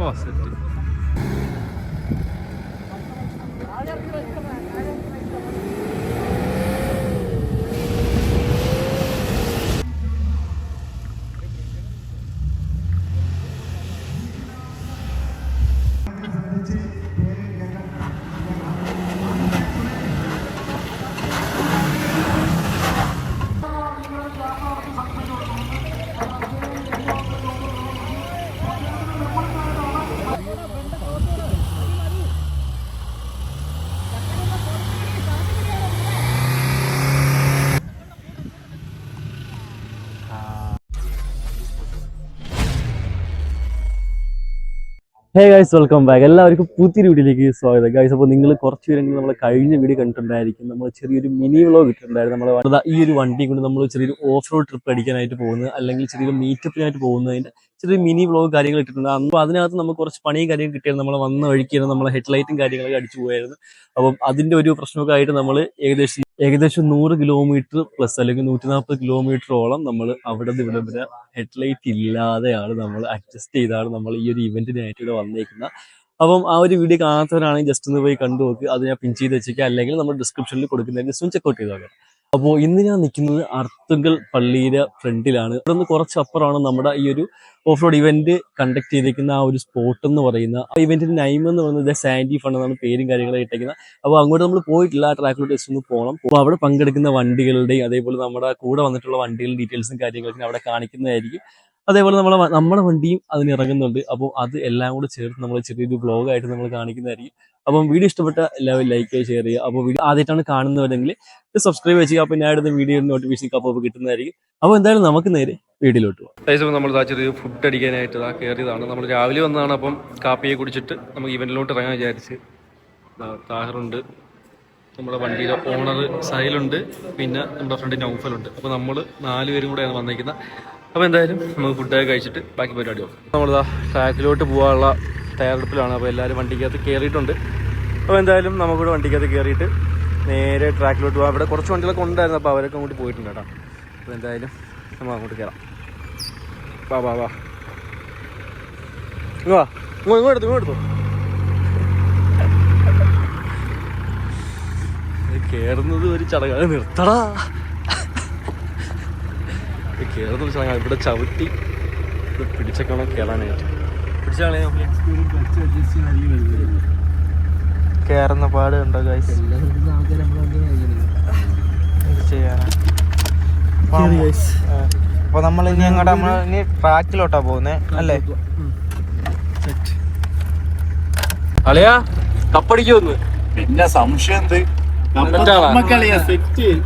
ഓ സെറ്റ്. Hey guys, welcome back. എല്ലാവർക്കും പുതിയൊരു വീഡിയോയിലേക്ക് സ്വാഗതം ഗൈസ്. അപ്പോൾ നിങ്ങൾ കുറച്ച് പേരെങ്കിലും നമ്മൾ കഴിഞ്ഞ വീഡിയോ കണ്ടിട്ടുണ്ടായിരിക്കും. നമ്മൾ ചെറിയൊരു മിനി വ്ലോഗ് ഇട്ടിട്ടുണ്ടായിരുന്നു. നമ്മൾ ഈ ഒരു വണ്ടി കൊണ്ട് നമ്മൾ ചെറിയൊരു ഓഫ് റോഡ് ട്രിപ്പ് അടിക്കാനായിട്ട് പോകുന്നത്, അല്ലെങ്കിൽ ചെറിയൊരു മീറ്റപ്പിനായിട്ട് പോകുന്നതിൻ്റെ ചെറിയൊരു മിനി വ്ലോഗ് കാര്യങ്ങൾ ഇട്ടിട്ടുണ്ട്. അപ്പോൾ അതിനകത്ത് നമുക്ക് കുറച്ച് പണിയും കാര്യങ്ങൾ കിട്ടിയാൽ നമ്മൾ വന്ന വഴിക്കാണ് നമ്മളെ ഹെഡ്ലൈറ്റും കാര്യങ്ങളൊക്കെ അടിച്ചു പോയായിരുന്നു. അപ്പം അതിൻ്റെ ഒരു പ്രശ്നമൊക്കെ ആയിട്ട് നമ്മൾ ഏകദേശം 100 കിലോമീറ്റർ പ്ലസ് അല്ലെങ്കിൽ 140 കിലോമീറ്ററോളം നമ്മൾ അവിടെ ഇവിടെ വരെ ഹെഡ്ലൈറ്റ് ഇല്ലാതെയാണ് നമ്മൾ അഡ്ജസ്റ്റ് ചെയ്താണ് നമ്മൾ ഈ ഒരു ഇവന്റിനായിട്ട് ഇവിടെ വന്നേക്കുന്നത്. അപ്പം ആ ഒരു വീഡിയോ കാണാത്തവരാണെങ്കിൽ ജസ്റ്റ് ഒന്ന് പോയി കണ്ടു നോക്ക്. അത് ഞാൻ പിൻ ചെയ്ത് വെച്ചേക്കാം, അല്ലെങ്കിൽ നമ്മൾ ഡിസ്ക്രിപ്ഷനിൽ കൊടുക്കുന്നതിന് ജസ്റ്റ് ഒന്ന് ചെക്കൗട്ട് ചെയ്ത് നോക്കാം. അപ്പോൾ ഇന്ന് ഞാൻ നിൽക്കുന്നത് അർത്തുങ്കൽ പള്ളിയുടെ ഫ്രണ്ടിലാണ്. ഇവിടെ നിന്ന് കുറച്ചപ്പുറമാണ് നമ്മുടെ ഈ ഒരു ഓഫ് റോഡ് ഇവന്റ് കണ്ടക്ട് ചെയ്തിരിക്കുന്ന ആ ഒരു സ്പോട്ട് എന്ന് പറയുന്ന ആ ഇവന്റിന്റെ നൈം എന്ന് പറയുന്നത് സാൻഡി ഫണ്ട് എന്നാണ് പേരും കാര്യങ്ങളും ഇട്ടേക്കുന്നത്. അപ്പോൾ അങ്ങോട്ട് നമ്മൾ പോയിട്ടില്ല, ആ ട്രാക്കിലോട്ട് ജസ്റ്റ് ഒന്ന് പോകണം. അപ്പോൾ അവിടെ പങ്കെടുക്കുന്ന വണ്ടികളുടെയും അതേപോലെ നമ്മുടെ കൂടെ വന്നിട്ടുള്ള വണ്ടികളുടെ ഡീറ്റെയിൽസും കാര്യങ്ങളൊക്കെ അവിടെ കാണിക്കുന്നതായിരിക്കും. അതേപോലെ നമ്മുടെ വണ്ടിയും അതിന് ഇറങ്ങുന്നുണ്ട്. അപ്പോൾ അത് എല്ലാം കൂടെ ചേർത്ത് നമ്മൾ ചെറിയൊരു വ്ലോഗായിട്ട് നമ്മൾ കാണിക്കുന്നതായിരിക്കും. അപ്പം വീഡിയോ ഇഷ്ടപ്പെട്ട എല്ലാവരും ലൈക്ക് ചെയ്യുക, ഷെയർ ചെയ്യുക. അപ്പോൾ വീഡിയോ ആദ്യമായിട്ടാണ് കാണുന്നവരെങ്കിൽ സബ്സ്ക്രൈബ് ചെയ്യുക. അപ്പോൾ ഞാൻ ഇടുന്ന വീഡിയോ നോട്ടിഫിക്കേഷൻ അപ്പോൾ കിട്ടുന്നതായിരിക്കും. അപ്പോൾ എന്തായാലും നമുക്ക് നേരെ വീഡിയോയിലോട്ട് പോകാം. നമ്മൾ ചെറിയ ഫുഡ് അടിക്കാനായിട്ട് കയറിയതാണ്. നമ്മൾ രാവിലെ വന്നതാണ്. അപ്പം കാപ്പിയെ കുടിച്ചിട്ട് നമുക്ക് ഇവന്റിലോട്ട് ഇറങ്ങാൻ വിചാരിച്ച്. താഹിറുണ്ട്, നമ്മുടെ വണ്ടിയുടെ ഓണർ സൈലുണ്ട്, പിന്നെ നമ്മുടെ ഫ്രണ്ട് നൗഫലുണ്ട്. അപ്പോൾ നമ്മൾ 4 പേരും കൂടെയാണ് വന്നിരിക്കുന്നത്. അപ്പോൾ എന്തായാലും നമുക്ക് ഫുഡൊക്കെ കഴിച്ചിട്ട് ബാക്കി പരിപാടി നോക്കാം. നമ്മളിതാ ട്രാക്കിലോട്ട് പോകാനുള്ള തയ്യാറെടുപ്പിലാണ്. അപ്പോൾ എല്ലാവരും വണ്ടിക്കകത്ത് കയറിയിട്ടുണ്ട്. അപ്പോൾ എന്തായാലും നമുക്കിവിടെ വണ്ടിക്കകത്ത് കയറിയിട്ട് നേരെ ട്രാക്കിലോട്ട് പോകാം. അവിടെ കുറച്ച് വണ്ടികളൊക്കെ ഉണ്ടായിരുന്നു, അപ്പോൾ അവരൊക്കെ അങ്ങോട്ട് പോയിട്ടുണ്ട് കേട്ടോ. അപ്പോൾ എന്തായാലും നമ്മൾ അങ്ങോട്ട് കയറാം. വാ വാ വാ വാ ഇങ്ങോട്ട് കയറുന്നത് ഒരു ചടങ്ങാണ്. നിർത്തടാ, കയറുന്ന ചടങ്ങാണ്. ഇവിടെ ചവിട്ടി ഇത് പിടിച്ചേക്കണം കയറാനായിട്ട്. കയറുന്ന പാട് ഉണ്ടോ ഗൈസ്? അപ്പൊ നമ്മൾ ഇനി അങ്ങോട്ട് ഇനി ട്രാക്കിലോട്ടാ പോകുന്നേ അല്ലേ? അളിയാ കപ്പടിക്കുമെന്ന് പിന്നെ സംശയം എന്ത്?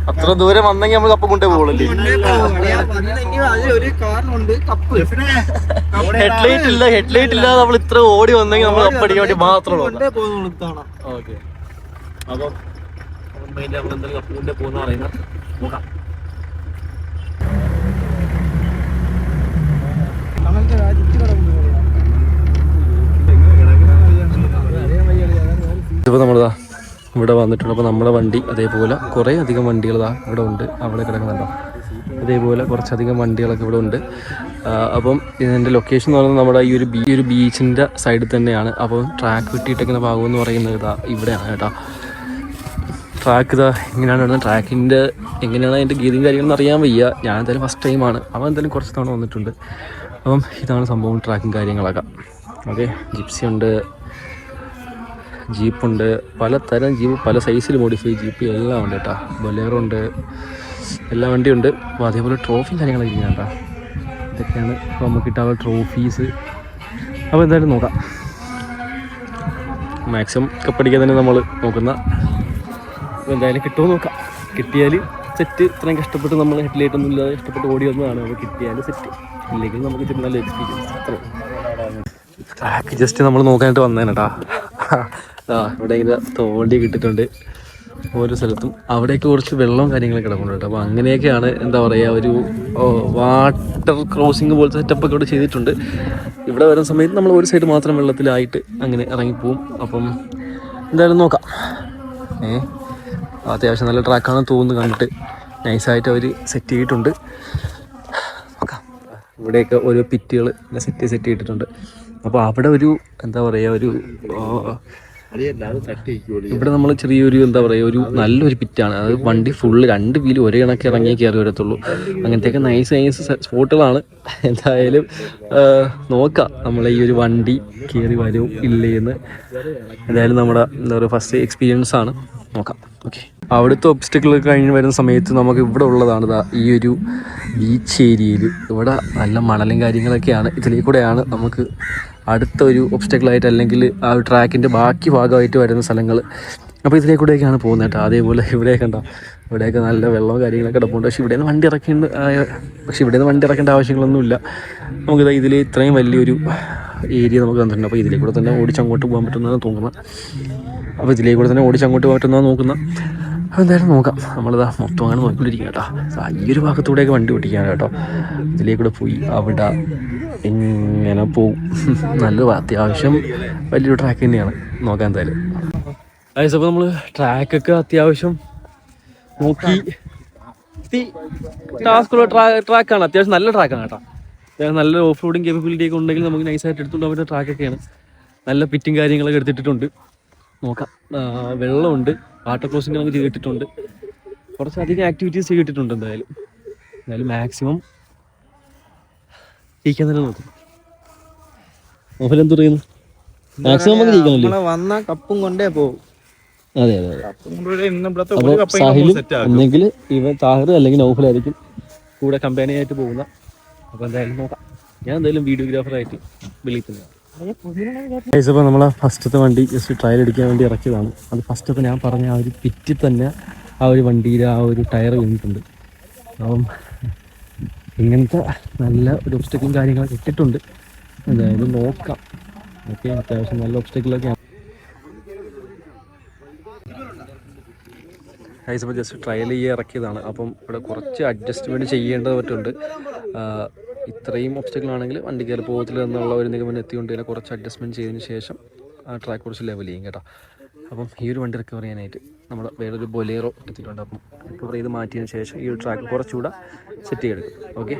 അത്ര ദൂരം വന്നെങ്കിൽ നമ്മൾ കപ്പ് കൊണ്ടേ പോകുള്ളൂ. ഹെഡ്ലൈറ്റ് ഇല്ലാതെ നമ്മൾ ഇത്ര ഓടി വന്നെങ്കിൽ നമ്മൾ കപ്പടിക്കാൻ വേണ്ടി മാത്രമേ ഓക്കെ. അപ്പം എന്തായാലും കപ്പ് കൊണ്ടേ പോകുന്ന പറയുന്നത് നോക്കാം. ഇതിപ്പോ നമ്മളിതാ ഇവിടെ വന്നിട്ടുണ്ട്. അപ്പോൾ നമ്മുടെ വണ്ടി അതേപോലെ കുറേ അധികം വണ്ടികൾ ഇവിടെ ഉണ്ട്, അവിടെ കിടക്കുന്നുണ്ടോ. അതേപോലെ കുറച്ചധികം വണ്ടികളൊക്കെ ഇവിടെ ഉണ്ട്. അപ്പം ഇതിൻ്റെ ലൊക്കേഷൻ എന്ന് പറയുന്നത് നമ്മുടെ ഈ ഒരു ബീച്ചിൻ്റെ സൈഡിൽ തന്നെയാണ്. അപ്പം ട്രാക്ക് വിട്ടിട്ടേക്കുന്ന ഭാഗം എന്ന് പറയുന്നത് ഇവിടെയാണ് കേട്ടോ. ട്രാക്ക് എങ്ങനെയാണ് വരുന്നത്, ട്രാക്കിൻ്റെ എങ്ങനെയാണ് അതിൻ്റെ ഗീതിയും കാര്യങ്ങളൊന്നും അറിയാൻ വയ്യ. ഞാൻ എന്തായാലും ഫസ്റ്റ് ടൈമാണ്. അവൻ എന്തായാലും കുറച്ച് തവണ വന്നിട്ടുണ്ട്. അപ്പം ഇതാണ് സംഭവം, ട്രാക്കും കാര്യങ്ങളൊക്കെ. ഓക്കെ, ജിപ്സി ഉണ്ട്, ജീപ്പുണ്ട്, പലതരം ജീപ്പ്, പല സൈസിൽ മോഡിഫൈ ജീപ്പ് എല്ലാം ഉണ്ട് കേട്ടോ. ബൊലേറോ ഉണ്ട്, എല്ലാ വണ്ടിയുണ്ട്. അപ്പോൾ അതേപോലെ ട്രോഫിയും കാര്യങ്ങളൊക്കെ ഇരിക്കുന്ന കേട്ടോ. ഇതൊക്കെയാണ് ഇപ്പോൾ നമുക്ക് കിട്ടാനുള്ള ട്രോഫീസ്. അപ്പോൾ എന്തായാലും നോക്കാം, മാക്സിമം കപ്പടിക്കാൻ തന്നെ നമ്മൾ നോക്കുന്ന. അപ്പോൾ എന്തായാലും കിട്ടുമോ നോക്കാം. കിട്ടിയാൽ സെറ്റ്. ഇത്രയും കഷ്ടപ്പെട്ട് നമ്മൾ ഹെഡ്ലൈറ്റൊന്നും ഇല്ലാതെ കഷ്ടപ്പെട്ട് ഓടി വന്നതാണ്. അപ്പോൾ കിട്ടിയാൽ സെറ്റ്, ഇല്ലെങ്കിൽ നമുക്ക് ഇത്തിരി നല്ല എക്സ്പീരിയൻസ്. അത്ര ട്രാക്ക് ജസ്റ്റ് നമ്മൾ നോക്കാനായിട്ട് വന്നേനെ കേട്ടോ. ഇവിടെ ഇങ്ങനെ തോണ്ടി കിട്ടിയിട്ടുണ്ട് ഓരോ സ്ഥലത്തും. അവിടെയൊക്കെ കുറച്ച് വെള്ളവും കാര്യങ്ങളൊക്കെ കിടക്കുന്നുണ്ട് കേട്ടോ. അപ്പോൾ അങ്ങനെയൊക്കെയാണ് എന്താ പറയുക, ഒരു വാട്ടർ ക്രോസിങ് പോലത്തെ സെറ്റപ്പൊക്കെ ഇവിടെ ചെയ്തിട്ടുണ്ട്. ഇവിടെ വരുന്ന സമയത്ത് നമ്മൾ ഒരു സൈഡ് മാത്രം വെള്ളത്തിലായിട്ട് അങ്ങനെ ഇറങ്ങിപ്പോവും. അപ്പം എന്തായാലും നോക്കാം. അത്യാവശ്യം നല്ല ട്രാക്കാണെന്ന് തോന്നുന്നു, കണ്ടിട്ട് നൈസായിട്ട് അവർ സെറ്റ് ചെയ്തിട്ടുണ്ട്. നോക്കാം. ഇവിടെയൊക്കെ ഓരോ പിറ്റുകൾ സെറ്റ് ചെയ്തിട്ടുണ്ട്. അപ്പോൾ അവിടെ ഒരു എന്താ പറയുക ഒരു ഇവിടെ നമ്മൾ ചെറിയൊരു എന്താ പറയുക ഒരു നല്ലൊരു പിറ്റാണ്. അത് വണ്ടി ഫുള്ള് 2 വീല് ഒരേ കണക്ക് ഇറങ്ങിയേ കയറി വരത്തുള്ളൂ. അങ്ങനത്തെയൊക്കെ നൈസ് സ്പോട്ടുകളാണ്. എന്തായാലും നോക്കാം നമ്മൾ ഈ ഒരു വണ്ടി കയറി വരുമോ ഇല്ലേ എന്ന്. എന്തായാലും നമ്മുടെ എന്താ പറയുക ഫസ്റ്റ് എക്സ്പീരിയൻസ് ആണ്, നോക്കാം. ഓക്കെ, അവിടുത്തെ ഒബ്സ്റ്റക്കിൾ കഴിഞ്ഞ് വരുന്ന സമയത്ത് നമുക്ക് ഇവിടെ ഉള്ളതാണ് ഈ ഒരു ബീച്ച് ഏരിയയിൽ. ഇവിടെ നല്ല മണലും കാര്യങ്ങളൊക്കെയാണ്. ഇതിലേക്കൂടെയാണ് നമുക്ക് അടുത്ത ഒരു ഒബ്സ്റ്റക്കിളായിട്ട് അല്ലെങ്കിൽ ആ ഒരു ട്രാക്കിൻ്റെ ബാക്കി ഭാഗമായിട്ട് വരുന്ന സ്ഥലങ്ങൾ. അപ്പോൾ ഇതിലേക്കൂടെയൊക്കെയാണ് പോകുന്നത് കേട്ടോ. അതേപോലെ ഇവിടെയൊക്കെ ഉണ്ടാവും, ഇവിടെയൊക്കെ നല്ല വെള്ളവും കാര്യങ്ങളൊക്കെ കിടപ്പുണ്ട്. പക്ഷേ ഇവിടെ നിന്ന് വണ്ടി ഇറക്കേണ്ട ആവശ്യങ്ങളൊന്നുമില്ല. നമുക്കിത് ഇതിൽ ഇത്രയും വലിയൊരു ഏരിയ നമുക്ക് തന്നിട്ടുണ്ട്. അപ്പോൾ ഇതിലേക്കൂടെ തന്നെ ഓടിച്ചങ്ങോട്ട് പോകാൻ പറ്റുന്നതാണ് തോന്നുന്നത്. അപ്പോൾ ഇതിലേക്കൂടെ തന്നെ ഓടിച്ചങ്ങോട്ട് പോകാൻ പറ്റുന്നതാണ് നോക്കുന്നത്. അപ്പോൾ എന്തായാലും നോക്കാം. നമ്മളിതാ മൊത്തം അങ്ങനെ നോക്കിക്കൊണ്ടിരിക്കുക കേട്ടോ. ഈ ഒരു ഭാഗത്തൂടെയൊക്കെ വണ്ടി ഓടിക്കുകയാണ് കേട്ടോ. ഇതിലേക്കൂടെ പോയി അവിടെ ഇങ്ങനെ പോവും. നല്ലൊരു അത്യാവശ്യം വലിയൊരു ട്രാക്ക് തന്നെയാണ്. നോക്കാം എന്തായാലും. അപ്പോൾ നമ്മൾ ട്രാക്കൊക്കെ അത്യാവശ്യം നോക്കി. ടാസ്കുള്ള ട്രാക്കാണ്, അത്യാവശ്യം നല്ല ട്രാക്കാണ് കേട്ടോ. അത്യാവശ്യം നല്ല ഓഫ് റോഡിങ് കേപ്പബിലിറ്റി ഒക്കെ ഉണ്ടെങ്കിൽ നമുക്ക് നൈസായിട്ട് എടുത്തുകൊണ്ട് പറ്റുന്ന ട്രാക്കൊക്കെയാണ്. നല്ല പിറ്റും കാര്യങ്ങളൊക്കെ എടുത്തിട്ടുണ്ട്. നോക്കാം. വെള്ളമുണ്ട്, വാട്ടർ ക്രോസിങ് നമുക്ക് ചെയ്തിട്ടുണ്ട്. കുറച്ചധികം ആക്ടിവിറ്റീസ് ചെയ്തിട്ടുണ്ട്. എന്തായാലും മാക്സിമം ജയിക്കാൻ തന്നെ നോക്കും. എന്ത് പറയുന്നു? മാക്സിമം നമുക്ക് ജയിക്കാമല്ലോ. വന്ന കപ്പും കൊണ്ടേ പോകും. അതെ. സാഹിലും ഒന്നെങ്കിൽ ഇവൻ താഹിർ അല്ലെങ്കിൽ നൗഫലായിരിക്കും കൂടെ കമ്പാനി ആയിട്ട് പോകുന്ന. അപ്പോൾ എന്തായാലും നോക്കാം. ഞാൻ എന്തായാലും വീഡിയോഗ്രാഫറായിട്ട് വിളിക്കുന്നതാണ്. അപ്പോൾ നമ്മളെ ഫസ്റ്റത്തെ വണ്ടി ജസ്റ്റ് ട്രയൽ അടിക്കാൻ വേണ്ടി ഇറക്കിയതാണ്. അത് ഫസ്റ്റത്തെ ഞാൻ പറഞ്ഞ ആ ഒരു പിറ്റിൽ തന്നെ ആ ഒരു വണ്ടിയിൽ ആ ഒരു ടയർ വീണിട്ടുണ്ട്. അപ്പം ഇങ്ങനത്തെ നല്ല ഒരു ഒബ്സ്റ്റക്കിളും കാര്യങ്ങളൊക്കെ ഇട്ടിട്ടുണ്ട്. എന്തായാലും നോക്കാം. ഓക്കെ, അത്യാവശ്യം നല്ല ഒബ്സ്റ്റക്കിളൊക്കെയാണ്. ഇപ്പോൾ ജസ്റ്റ് ട്രയൽ ചെയ്യാൻ ഇറക്കിയതാണ്. അപ്പം ഇവിടെ കുറച്ച് അഡ്ജസ്റ്റ്മെൻറ്റ് ചെയ്യേണ്ടതായിട്ടുണ്ട്. ഇത്രയും ഒബ്സ്റ്റക്കിളാണെങ്കിൽ വണ്ടി കയറി പോകത്തില്ല എന്നുള്ള ഒരു നിഗമനം എത്തിക്കൊണ്ട് തന്നെ കുറച്ച് അഡ്ജസ്റ്റ്മെൻറ്റ് ചെയ്തതിന് ശേഷം ആ ട്രാക്ക് കുറച്ച് ലെവൽ ചെയ്യും കേട്ടോ. അപ്പം ഈ ഒരു വണ്ടി റിക്കവർ ചെയ്യാനായിട്ട് നമ്മൾ വേറൊരു ബൊലേറോ എത്തിയിട്ടുണ്ട്. അപ്പം റിക്കവർ ചെയ്ത് മാറ്റിയതിന് ശേഷം ഈ ഒരു ട്രാക്ക് കുറച്ചുകൂടെ സെറ്റ് ചെയ്തെടുക്കും. ഓക്കെ,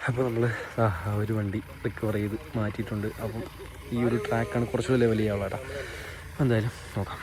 അപ്പോൾ നമ്മൾ ആ ഒരു വണ്ടി റിക്കവർ ചെയ്ത് മാറ്റിയിട്ടുണ്ട്. അപ്പം ഈ ഒരു ട്രാക്കാണ് കുറച്ചുകൂടി ലെവൽ ചെയ്യാനുള്ളത് കേട്ടോ. എന്തായാലും നോക്കാം.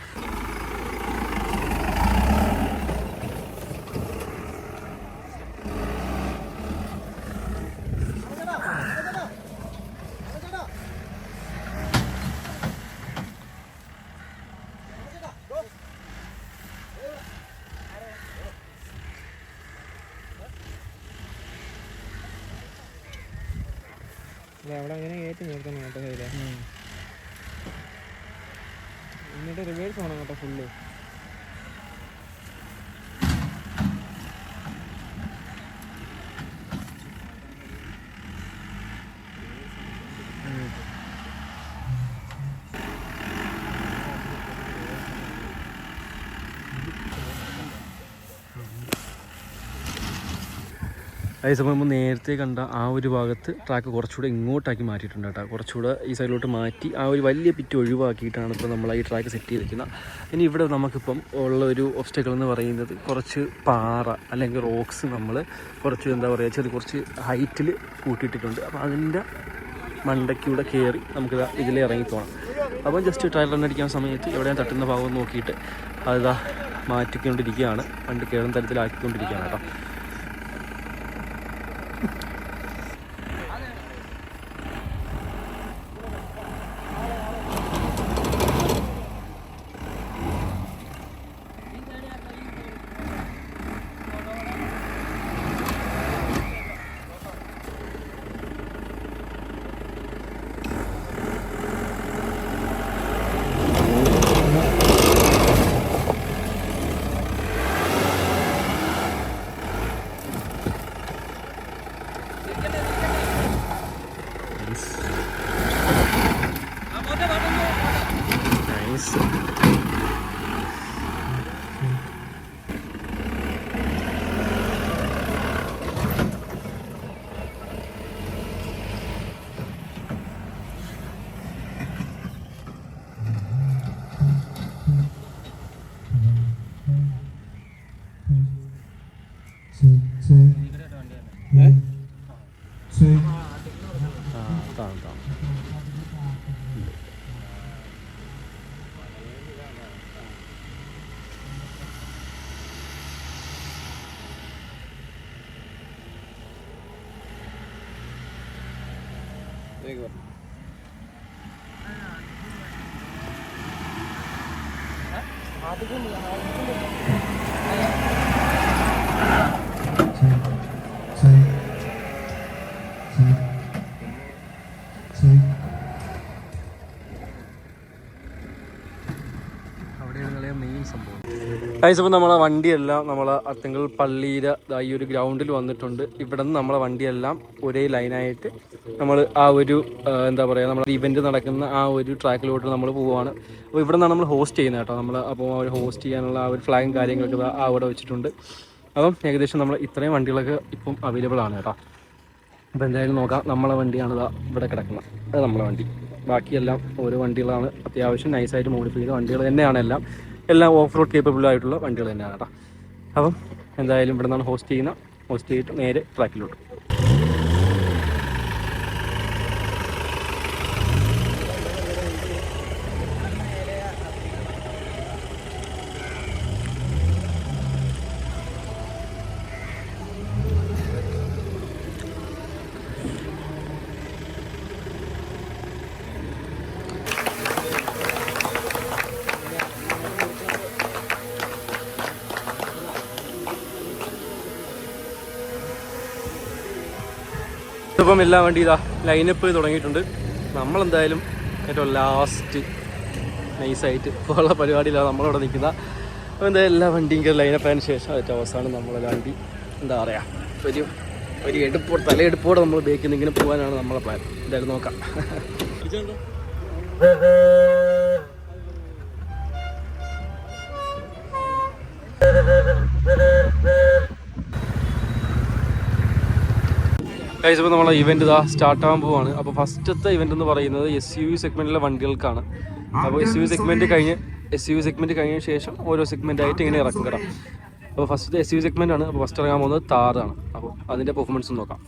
അവിടെ അങ്ങനെ കയറ്റി നിർത്തണം കേട്ടോ കയ്യില്. എന്നിട്ട് റിവേഴ്സ് വേണം കേട്ടോ ഫുള്ള്. അതേസമയം നമ്മൾ നേരത്തെ കണ്ട ആ ഒരു ഭാഗത്ത് ട്രാക്ക് കുറച്ചുകൂടെ ഇങ്ങോട്ടാക്കി മാറ്റിയിട്ടുണ്ട് കേട്ടോ. കുറച്ചുകൂടെ ഈ സൈഡിലോട്ട് മാറ്റി ആ ഒരു വലിയ പിറ്റ് ഒഴിവാക്കിയിട്ടാണ് ഇപ്പോൾ നമ്മൾ ഈ ട്രാക്ക് സെറ്റ് ചെയ്തിരിക്കുന്നത്. ഇനി ഇവിടെ നമുക്കിപ്പം ഉള്ള ഒരു ഒബ്സ്റ്റക്കിൾ എന്ന് പറയുന്നത് കുറച്ച് പാറ അല്ലെങ്കിൽ റോക്സ് നമ്മൾ കുറച്ച് എന്താ പറയുക കുറച്ച് ഹൈറ്റിൽ കൂട്ടിയിട്ടിട്ടുണ്ട്. അപ്പോൾ അതിൻ്റെ മണ്ടയ്ക്കൂടെ കയറി നമുക്ക് ഇതിൽ ഇറങ്ങിപ്പോകണം. അപ്പോൾ ജസ്റ്റ് ടയർ റൺ അടിക്കാൻ സമയത്ത് എവിടെയാണ് തട്ടുന്ന ഭാഗം നോക്കിയിട്ട് അതാ മാറ്റിക്കൊണ്ടിരിക്കുകയാണ്. വണ്ടി കയറുന്ന തരത്തിലാക്കിക്കൊണ്ടിരിക്കുകയാണ് കേട്ടോ. മെയിൻ സംഭവം അപ്പോൾ നമ്മളെ വണ്ടിയെല്ലാം നമ്മളെ അത്തങ്കൽ പള്ളിയുടെ ഈ ഒരു ഗ്രൗണ്ടിൽ വന്നിട്ടുണ്ട്. ഇവിടെ നിന്ന് നമ്മളെ വണ്ടിയെല്ലാം ഒരേ ലൈനായിട്ട് നമ്മൾ ആ ഒരു എന്താ പറയുക നമ്മൾ ഇവൻറ്റ് നടക്കുന്ന ആ ഒരു ട്രാക്കിലോട്ട് നമ്മൾ പോവുകയാണ്. അപ്പോൾ ഇവിടെ നിന്നാണ് നമ്മൾ ഹോസ്റ്റ് ചെയ്യുന്നത് കേട്ടോ. നമ്മൾ അപ്പോൾ അവർ ഹോസ്റ്റ് ചെയ്യാനുള്ള ആ ഒരു ഫ്ലാഗും കാര്യങ്ങളൊക്കെ അവിടെ വെച്ചിട്ടുണ്ട്. അപ്പം ഏകദേശം നമ്മൾ ഇത്രയും വണ്ടികളൊക്കെ ഇപ്പം അവൈലബിൾ ആണ് കേട്ടോ. അപ്പോൾ എന്തായാലും നോക്കാം. നമ്മളെ വണ്ടിയാണ് ഇവിടെ കിടക്കുന്നത്. അത് നമ്മളെ വണ്ടി. ബാക്കിയെല്ലാം ഓരോ വണ്ടികളാണ്. അത്യാവശ്യം നൈസായിട്ട് മോഡിഫൈ ചെയ്ത വണ്ടികൾ തന്നെയാണ് എല്ലാം ഓഫ് റോഡ് കേപ്പബിൾ ആയിട്ടുള്ള വണ്ടികൾ തന്നെയാണ് കേട്ടോ. അപ്പം എന്തായാലും ഇവിടെ നിന്നാണ് ഹോസ്റ്റ് ചെയ്തിട്ട് നേരെ ട്രാക്കിലോട്ട്. ഇപ്പം എല്ലാ വണ്ടി ഇതാ ലൈനപ്പ് തുടങ്ങിയിട്ടുണ്ട്. നമ്മളെന്തായാലും ഏറ്റവും ലാസ്റ്റ് നൈസായിട്ട് ഉള്ള പരിപാടിയിലാണ് നമ്മളിവിടെ നിൽക്കുന്നത്. അപ്പോൾ എന്തായാലും എല്ലാ വണ്ടിയും ലൈനപ്പായതിനു ശേഷം ഏറ്റവും അവസാനം നമ്മളെ വണ്ടി എന്താ പറയുക ഒരു തലയെടുപ്പോടെ നമ്മൾ ബേക്കിൽ ഇങ്ങനെ പോകാനാണ് നമ്മളെ പ്ലാൻ. എന്തായാലും നോക്കാം. ഇപ്പോൾ നമ്മളെ ഇവൻറ്റ് സ്റ്റാർട്ടാകാൻ പോവാണ്. അപ്പോൾ ഫസ്റ്റത്തെ ഇവൻ്റ് എന്ന് പറയുന്നത് SUV സെഗ്മെൻറ്റിലെ വണ്ടികൾക്കാണ്. അപ്പോൾ SUV സെഗ്മെൻറ്റ് കഴിഞ്ഞ ശേഷം ഓരോ സെഗ്മെൻറ്റായിട്ട് ഇങ്ങനെ ഇറക്കും കേട്ടോ. അപ്പോൾ ഫസ്റ്റ് SUV സെഗ്മെൻ്റ് ആണ്. അപ്പോൾ ഫസ്റ്റ് ഇറങ്ങാൻ പോകുന്നത് താറാണ്. അപ്പോൾ അതിൻ്റെ പെർഫോമൻസ് നോക്കാം.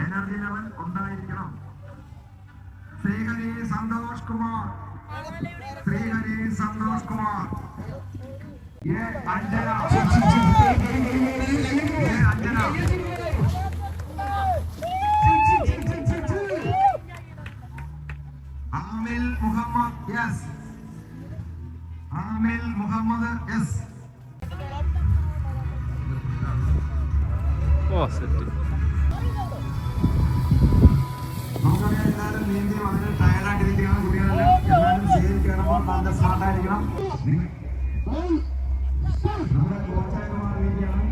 എനർജി ലെവൽ ഉണ്ടായിരിക്കണം. ശ്രീഹരി സന്തോഷ് കുമാർ അഞ്ജന ആമിൽ മുഹമ്മദ് യെസ്. എല്ലാവരും നീന്തി വളരെ ടയർഡായിട്ടിരിക്കുകയാണ്. കുട്ടികളെല്ലാം എല്ലാവരും സീരിയൽ കയറുമ്പോൾ നല്ല സ്മാർട്ടായിരിക്കണം. നമ്മുടെ കോച്ചായമാർ വേണ്ടിയാണ്.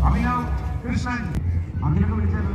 അഭിനവ് കൃഷ്ണൻ അതിനൊക്കെ വിളിച്ചത്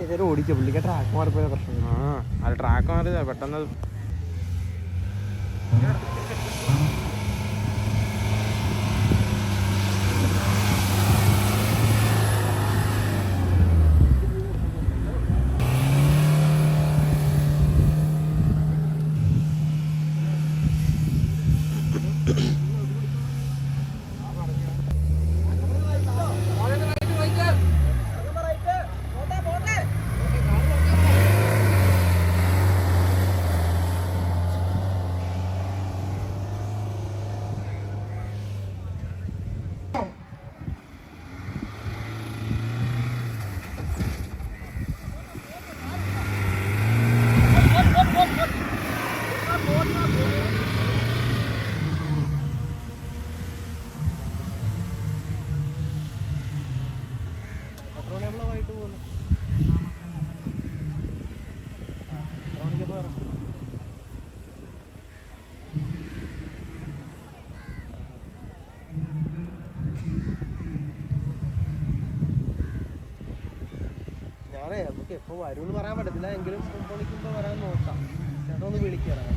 ഇതേ ഓടിക്കുക പുള്ളിക്ക് ട്രാക്ക് മാറിപ്പോയ പ്രശ്നം. അത് ട്രാക്ക് മാറി പെട്ടെന്ന് നമുക്ക് എപ്പോ വരുമെന്ന് പറയാൻ പറ്റത്തില്ല, എങ്കിലും 9 മണിക്കുമ്പോ വരാൻ നോക്കാം. ഒന്ന് വിളിക്കണം.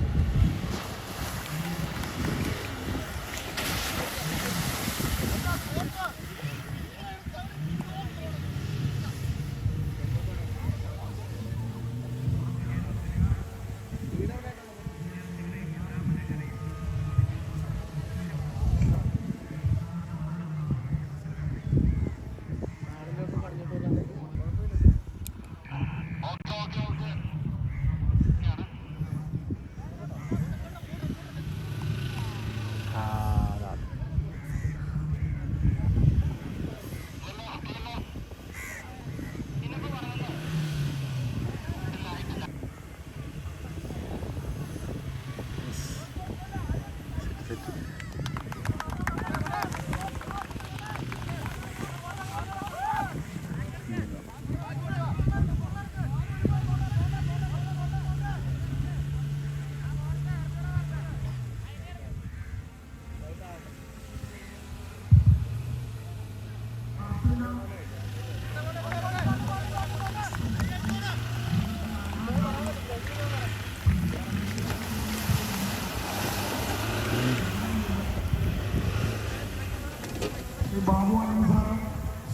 ഈ ബാബു ആനന്ദ് സാറും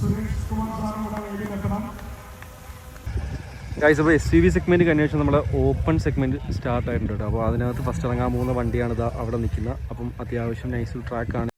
സുരേഷ് കുമാർ സാറും കൂടെ വേദിയിൽ എത്തണം. ഗൈസ്, അപ്പോൾ SUV സെഗ്മെൻറ്റ് കഴിഞ്ഞ ശേഷം നമ്മുടെ ഓപ്പൺ സെഗ്മെൻറ്റ് സ്റ്റാർട്ട് ആയിട്ടുണ്ട് കേട്ടോ. അപ്പോൾ അതിനകത്ത് ഫസ്റ്റ് ഇറങ്ങാൻ പോകുന്ന വണ്ടിയാണ് ഇതാ അവിടെ നിൽക്കുന്നത്. അപ്പം അത്യാവശ്യം നൈസ് ട്രാക്കാണ്.